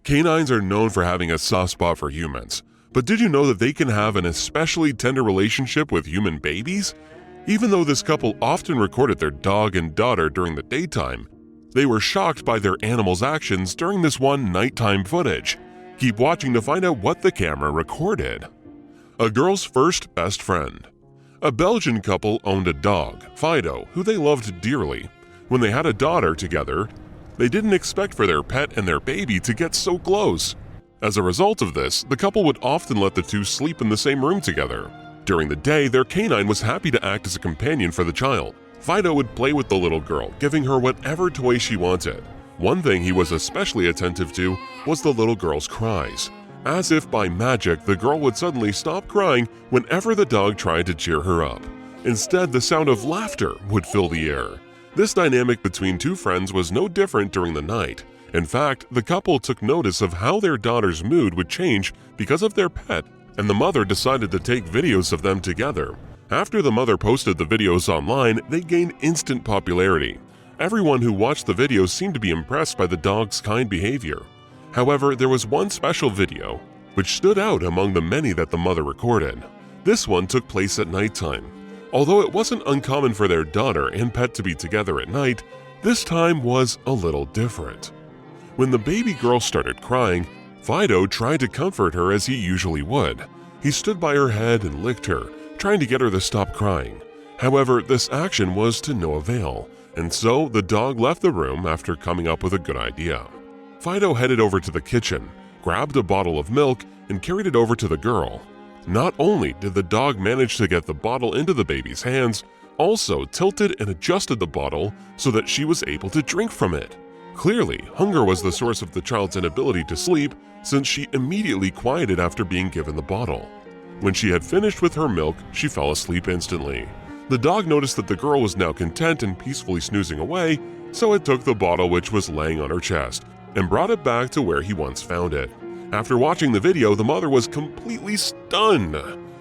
Canines are known for having a soft spot for humans, but did you know that they can have an especially tender relationship with human babies? Even though this couple often recorded their dog and daughter during the daytime, they were shocked by their animal's actions during this one nighttime footage. Keep watching to find out what the camera recorded. A girl's first best friend. A Belgian couple owned a dog, Fido, who they loved dearly. When they had a daughter together, they didn't expect for their pet and their baby to get so close. As a result of this, the couple would often let the two sleep in the same room together. During the day, their canine was happy to act as a companion for the child. Fido would play with the little girl, giving her whatever toy she wanted. One thing he was especially attentive to was the little girl's cries. As if by magic, the girl would suddenly stop crying whenever the dog tried to cheer her up. Instead, the sound of laughter would fill the air. This dynamic between two friends was no different during the night. In fact, the couple took notice of how their daughter's mood would change because of their pet, and the mother decided to take videos of them together. After the mother posted the videos online, they gained instant popularity. Everyone who watched the videos seemed to be impressed by the dog's kind behavior. However, there was one special video which stood out among the many that the mother recorded. This one took place at nighttime. Although it wasn't uncommon for their daughter and pet to be together at night, this time was a little different. When the baby girl started crying, Fido tried to comfort her as he usually would. He stood by her head and licked her, trying to get her to stop crying. However, this action was to no avail, and so the dog left the room after coming up with a good idea. Fido headed over to the kitchen, grabbed a bottle of milk, and carried it over to the girl. Not only did the dog manage to get the bottle into the baby's hands, also tilted and adjusted the bottle so that she was able to drink from it. Clearly, hunger was the source of the child's inability to sleep, since she immediately quieted after being given the bottle. When she had finished with her milk, she fell asleep instantly. The dog noticed that the girl was now content and peacefully snoozing away, so it took the bottle which was laying on her chest and brought it back to where he once found it. After watching the video, the mother was completely stunned.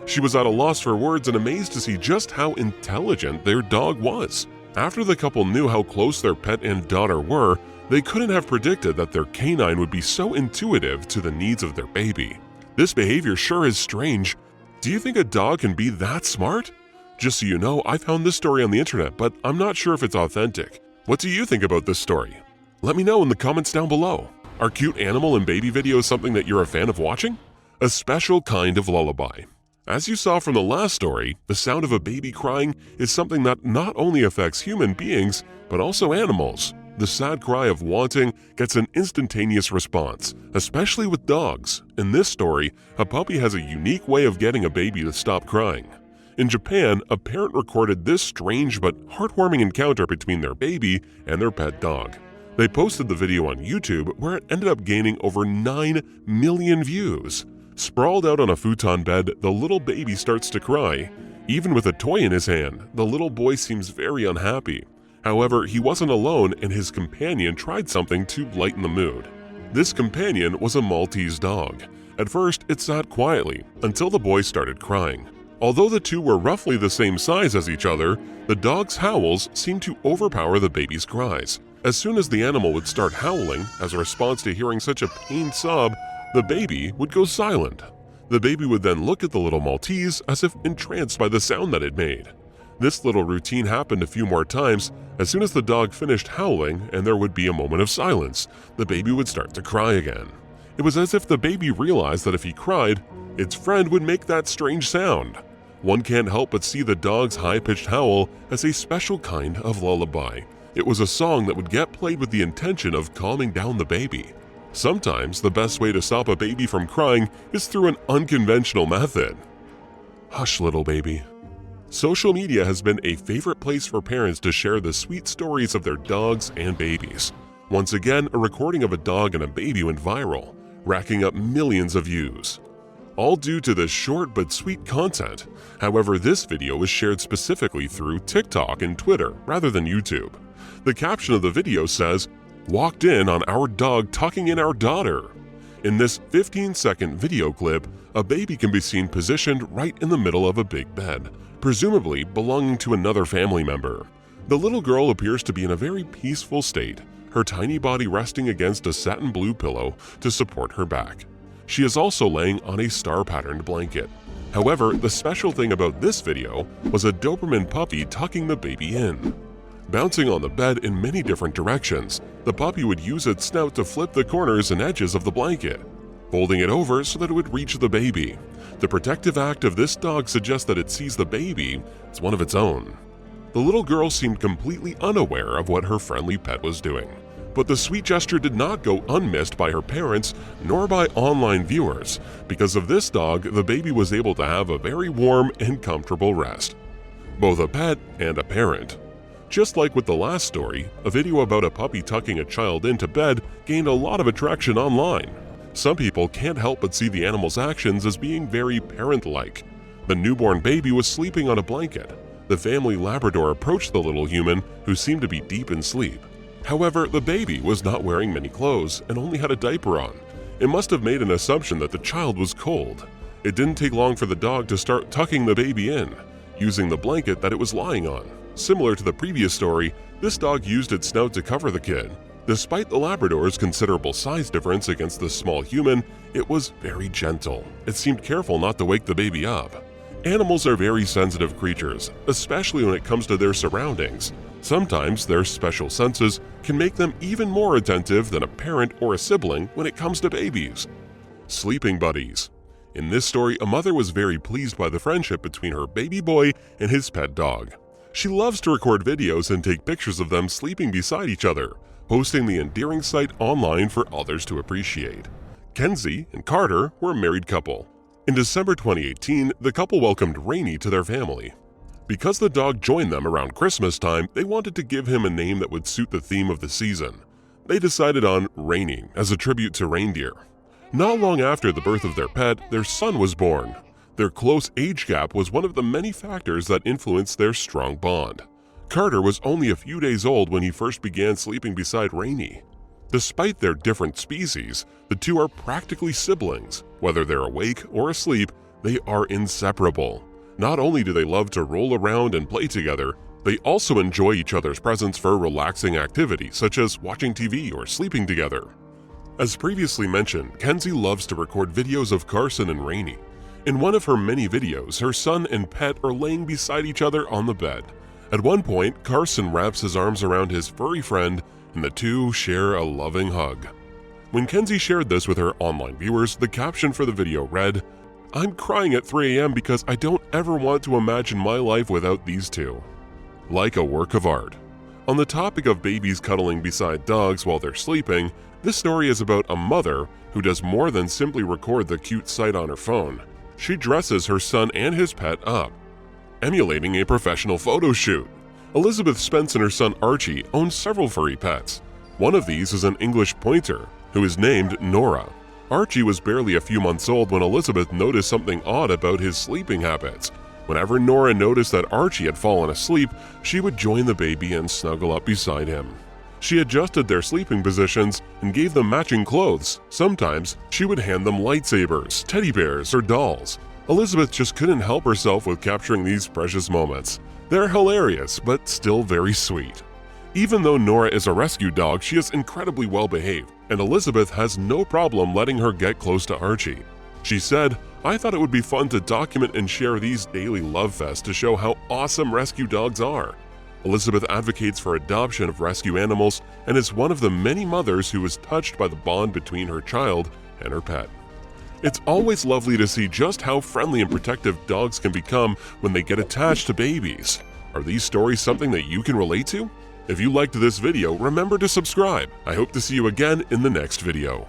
She was at a loss for words and amazed to see just how intelligent their dog was. After the couple knew how close their pet and daughter were, they couldn't have predicted that their canine would be so intuitive to the needs of their baby. This behavior sure is strange. Do you think a dog can be that smart? Just so you know, I found this story on the internet, but I'm not sure if it's authentic. What do you think about this story? Let me know in the comments down below. Are cute animal and baby videos something that you're a fan of watching? A special kind of lullaby. As you saw from the last story, the sound of a baby crying is something that not only affects human beings, but also animals. The sad cry of wanting gets an instantaneous response, especially with dogs. In this story, a puppy has a unique way of getting a baby to stop crying. In Japan, a parent recorded this strange but heartwarming encounter between their baby and their pet dog. They posted the video on YouTube, where it ended up gaining over 9 million views. Sprawled out on a futon bed, the little baby starts to cry. Even with a toy in his hand, the little boy seems very unhappy. However, he wasn't alone, and his companion tried something to lighten the mood. This companion was a Maltese dog. At first, it sat quietly until the boy started crying. Although the two were roughly the same size as each other, the dog's howls seemed to overpower the baby's cries. As soon as the animal would start howling, as a response to hearing such a pained sob, the baby would go silent. The baby would then look at the little Maltese as if entranced by the sound that it made. This little routine happened a few more times. As soon as the dog finished howling and there would be a moment of silence, the baby would start to cry again. It was as if the baby realized that if he cried, its friend would make that strange sound. One can't help but see the dog's high-pitched howl as a special kind of lullaby. It was a song that would get played with the intention of calming down the baby. Sometimes the best way to stop a baby from crying is through an unconventional method. Hush, little baby. Social media has been a favorite place for parents to share the sweet stories of their dogs and babies. Once again, a recording of a dog and a baby went viral, racking up millions of views. All due to the short but sweet content. However, this video was shared specifically through TikTok and Twitter rather than YouTube. The caption of the video says, "Walked in on our dog tucking in our daughter." In this 15-second video clip, a baby can be seen positioned right in the middle of a big bed, presumably belonging to another family member. The little girl appears to be in a very peaceful state. her tiny body resting against a satin blue pillow to support her back. She is also laying on a star-patterned blanket. However, the special thing about this video was a Doberman puppy tucking the baby in. Bouncing on the bed in many different directions, the puppy would use its snout to flip the corners and edges of the blanket, folding it over so that it would reach the baby. The protective act of this dog suggests that it sees the baby as one of its own. The little girl seemed completely unaware of what her friendly pet was doing. But the sweet gesture did not go unmissed by her parents nor by online viewers. Because of this dog, the baby was able to have a very warm and comfortable rest. Both a pet and a parent. Just like with the last story, a video about a puppy tucking a child into bed gained a lot of attraction online. Some people can't help but see the animal's actions as being very parent-like. The newborn baby was sleeping on a blanket. The family Labrador approached the little human, who seemed to be deep in sleep. However, the baby was not wearing many clothes and only had a diaper on. It must have made an assumption that the child was cold. It didn't take long for the dog to start tucking the baby in, using the blanket that it was lying on. Similar to the previous story, this dog used its snout to cover the kid. Despite the Labrador's considerable size difference against the small human, it was very gentle. It seemed careful not to wake the baby up. Animals are very sensitive creatures, especially when it comes to their surroundings. Sometimes their special senses can make them even more attentive than a parent or a sibling when it comes to babies. Sleeping buddies. In this story, a mother was very pleased by the friendship between her baby boy and his pet dog. She loves to record videos and take pictures of them sleeping beside each other, posting the endearing sight online for others to appreciate. Kenzie and Carter were a married couple. In December 2018, the couple welcomed Rainy to their family. Because the dog joined them around Christmas time, they wanted to give him a name that would suit the theme of the season. They decided on Rainy as a tribute to reindeer. Not long after the birth of their pet, their son was born. Their close age gap was one of the many factors that influenced their strong bond. Carter was only a few days old when he first began sleeping beside Rainy. Despite their different species, the two are practically siblings. Whether they're awake or asleep, they are inseparable. Not only do they love to roll around and play together, they also enjoy each other's presence for relaxing activities such as watching TV or sleeping together. As previously mentioned, Kenzie loves to record videos of Carson and Rainy. In one of her many videos, her son and pet are laying beside each other on the bed. At one point, Carson wraps his arms around his furry friend and the two share a loving hug. When Kenzie shared this with her online viewers, the caption for the video read, "I'm crying at 3 a.m. because I don't ever want to imagine my life without these two." Like a work of art. On the topic of babies cuddling beside dogs while they're sleeping, this story is about a mother who does more than simply record the cute sight on her phone. She dresses her son and his pet up, emulating a professional photo shoot. Elizabeth Spence and her son Archie own several furry pets. One of these is an English pointer, who is named Nora. Archie was barely a few months old when Elizabeth noticed something odd about his sleeping habits. Whenever Nora noticed that Archie had fallen asleep, she would join the baby and snuggle up beside him. She adjusted their sleeping positions and gave them matching clothes. Sometimes, she would hand them lightsabers, teddy bears, or dolls. Elizabeth just couldn't help herself with capturing these precious moments. They're hilarious, but still very sweet. Even though Nora is a rescue dog, she is incredibly well behaved, and Elizabeth has no problem letting her get close to Archie. She said, "I thought it would be fun to document and share these daily love fests to show how awesome rescue dogs are." Elizabeth advocates for adoption of rescue animals and is one of the many mothers who was touched by the bond between her child and her pet. It's always lovely to see just how friendly and protective dogs can become when they get attached to babies. Are these stories something that you can relate to? If you liked this video, remember to subscribe. I hope to see you again in the next video.